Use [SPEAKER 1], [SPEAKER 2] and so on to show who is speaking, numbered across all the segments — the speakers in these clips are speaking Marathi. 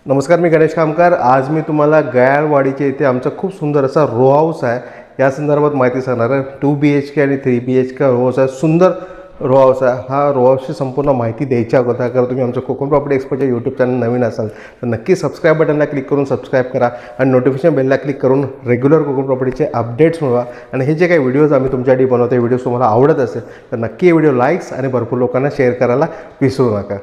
[SPEAKER 1] नमस्कार, मी गणेश कामकार। आज मी तुम्हाला गयाळवाडीच्या इथे आमचा खूप सुंदर असा रो हाऊस आहे या संदर्भात माहिती सांगणार आहे। 2 BHK आणि 3 BHK रो हाऊस आहे, सुंदर रो हाऊस आहे। हा रो हाऊसची संपूर्ण माहिती द्यायची अगोदर अगर तुम्ही आमच्या कोकण प्रॉपर्टी एक्सपर्टच्या यूट्यूब चॅनल नवीन असाल तर नक्की सबस्क्राईब बटनला क्लिक करून सबस्क्राईब करा आणि नोटिफिकेशन बेलला क्लिक करून रेग्युलर कोकण प्रॉपर्टीचे अपडेट्स मिळवा। आणि हे जे काही व्हिडिओज आम्ही तुमच्यासाठी बनवतो, व्हिडिओज तुम्हाला आवडत असेल तर नक्की हे व्हिडिओ लाईक्स आणि भरपूर लोकांना शेअर करायला विसरू नका।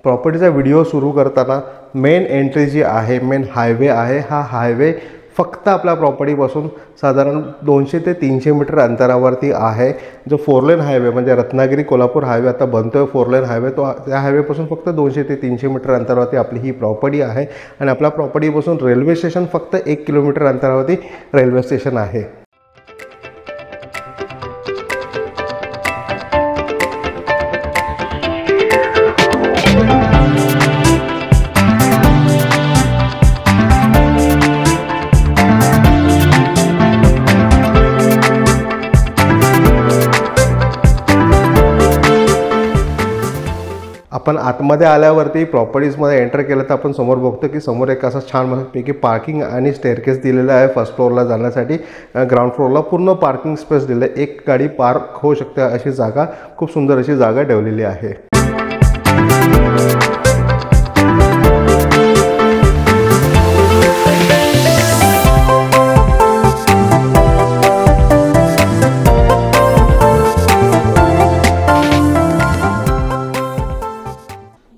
[SPEAKER 1] प्रॉपर्टीचा व्हिडिओ सुरू करताना मेन एंट्री जी आहे, मेन हायवे आहे, हा हायवे फक्त आपल्या प्रॉपर्टीपासून साधारण 200 ते 300 मीटर अंतरावरती आहे। जो 4 लेन हायवे म्हणजे रत्नागिरी कोल्हापूर हायवे आता बनतोय 4 लेन हायवे, तो त्या हायवेपासून फक्त 200 ते 300 मीटर अंतरावरती आपली ही प्रॉपर्टी आहे। आणि आपल्या प्रॉपर्टीपासून रेल्वे स्टेशन फक्त 1 किलोमीटर अंतरावरती रेल्वे स्टेशन आहे। आपण आतमध्ये आल्यावरती प्रॉपर्टीजमध्ये एंटर केलं तर आपण समोर बघतो की समोर एक असा छान पैकी पार्किंग आणि स्टेअरकेस दिलेला आहे। फर्स्ट फ्लोअरला जाण्यासाठी ग्राउंड फ्लोअरला पूर्ण पार्किंग स्पेस दिलं आहे, एक गाडी पार्क होऊ शकते अशी जागा, खूप सुंदर अशी जागा ठेवलेली आहे।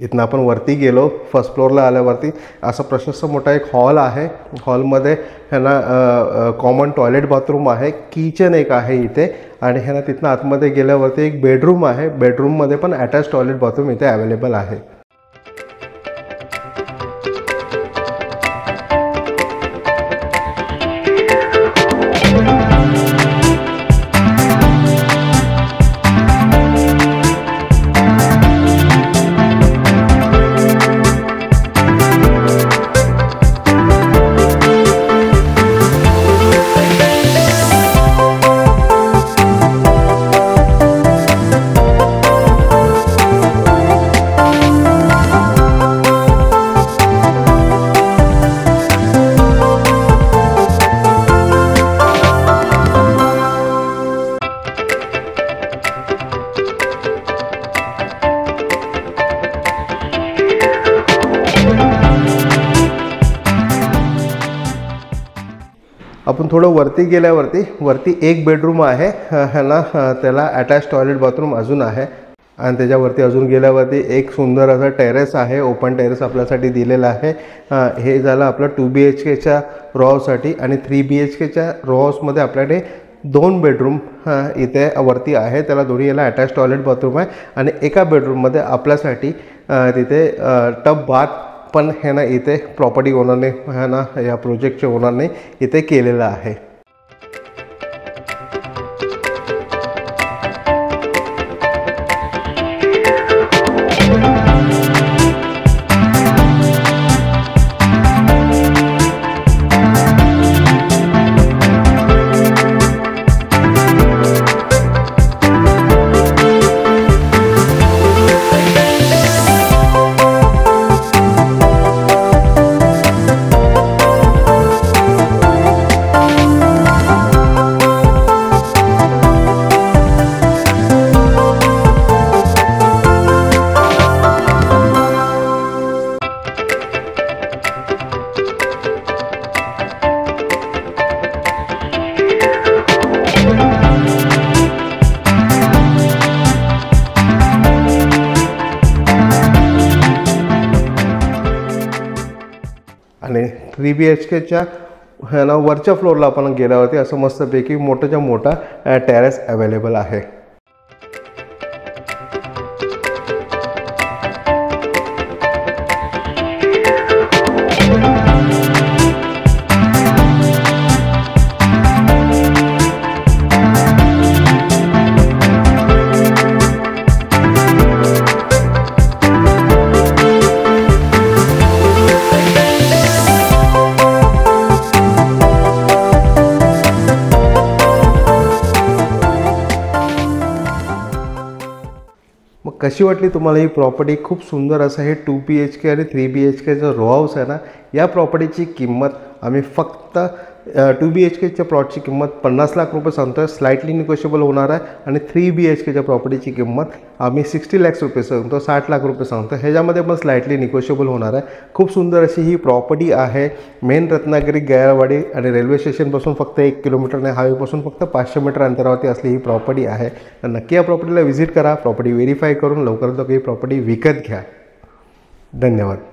[SPEAKER 1] इथनं आपण वरती गेलो, फर्स्ट फ्लोअरला आल्यावरती असा प्रशस्त मोठा एक हॉल आहे। हॉलमध्ये ह्यांना कॉमन टॉयलेट बाथरूम आहे, किचन एक आहे इथे, आणि ह्यांना तिथनं आतमध्ये गेल्यावरती एक बेडरूम आहे। बेडरूममध्ये पण अटॅच टॉयलेट बाथरूम इथे अवेलेबल आहे। आपण थोडं वरती गेल्यावरती वरती एक बेडरूम आहे, ह्याला त्याला अटॅच टॉयलेट बाथरूम अजून आहे। आणि त्याच्यावरती अजून गेल्यावरती एक सुंदर असा टेरेस आहे, ओपन टेरेस आपल्यासाठी दिलेला आहे। हे झालं आपलं 2 BHKच्या रो हाऊससाठी। आणि 3 BHKच्या रो हाऊसमध्ये आपल्याकडे 2 बेडरूम इथे वरती आहे, त्याला दोन्ही याला अटॅच टॉयलेट बाथरूम आहे। आणि एका बेडरूममध्ये आपल्यासाठी तिथे टब बाथ पण हे ना इथे प्रॉपर्टी ओनरने है ना या प्रोजेक्टच्या ओनरने इथे केलेलं आहे। आणि 3 BHKच्या ह्याला वरच्या फ्लोअरला आपण गेल्यावरती असं मस्तपैकी मोठाच्या मोठा टेरेस अवेलेबल आहे। कशी वाटली तुम्हाला ही प्रॉपर्टी? खूप सुंदर असं हे 2 BHK आणि 3 BHKचं रो हाऊस आहे ना. या प्रॉपर्टीची किंमत आम्ही फक्त 2 BHKच्या प्लॉटची किंमत 50 लाख रुपये सांगतो आहे, स्लाइटली निगोशिएबल होणार आहे. आणि 3 BHKच्या प्रॉपर्टीची किंमत आम्ही 60 लाख रुपये सांगतो, 60 लाख रुपये सांगतो. ह्याच्यामध्ये पण स्लाइटली निगोशिएबल होणार आहे. खूप सुंदर अशी ही प्रॉपर्टी आहे. मेन रत्नागिरी गयाळवाडी आणि रेल्वे स्टेशनपासून फक्त 1 किलोमीटर नाही, हायवेपासून फक्त 500 मीटर अंतरावरती असली ही प्रॉपर्टी आहे. तर नक्की या प्रॉपर्टीला व्हिजिट करा, प्रॉपर्टी व्हेरीफाय करून लवकरात लवकर ही प्रॉपर्टी विकत घ्या. धन्यवाद.